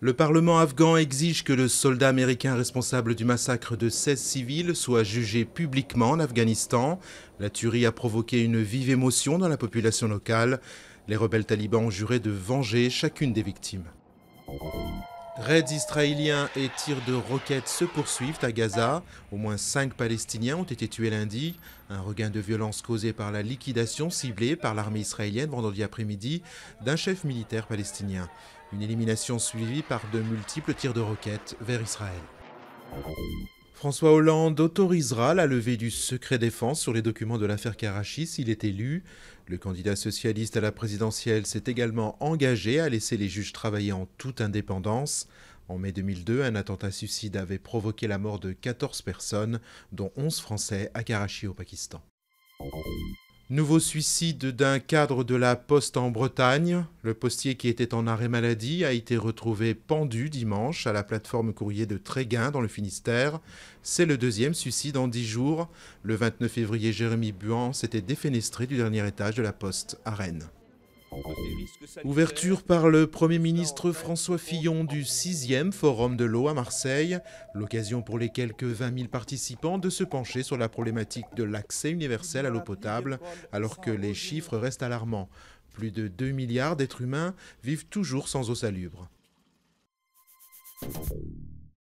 Le Parlement afghan exige que le soldat américain responsable du massacre de 16 civils soit jugé publiquement en Afghanistan. La tuerie a provoqué une vive émotion dans la population locale. Les rebelles talibans ont juré de venger chacune des victimes. Raids israéliens et tirs de roquettes se poursuivent à Gaza. Au moins 5 Palestiniens ont été tués lundi. Un regain de violence causé par la liquidation ciblée par l'armée israélienne vendredi après-midi d'un chef militaire palestinien. Une élimination suivie par de multiples tirs de roquettes vers Israël. François Hollande autorisera la levée du secret défense sur les documents de l'affaire Karachi s'il est élu. Le candidat socialiste à la présidentielle s'est également engagé à laisser les juges travailler en toute indépendance. En mai 2002, un attentat suicide avait provoqué la mort de 14 personnes, dont 11 Français à Karachi au Pakistan. Nouveau suicide d'un cadre de la Poste en Bretagne. Le postier qui était en arrêt maladie a été retrouvé pendu dimanche à la plateforme courrier de Tréguin dans le Finistère. C'est le deuxième suicide en 10 jours. Le 29 février, Jérémy Buan s'était défenestré du dernier étage de la Poste à Rennes. Ouverture par le Premier ministre François Fillon du 6e Forum de l'eau à Marseille. L'occasion pour les quelques 20 000 participants de se pencher sur la problématique de l'accès universel à l'eau potable, alors que les chiffres restent alarmants. Plus de 2 milliards d'êtres humains vivent toujours sans eau salubre.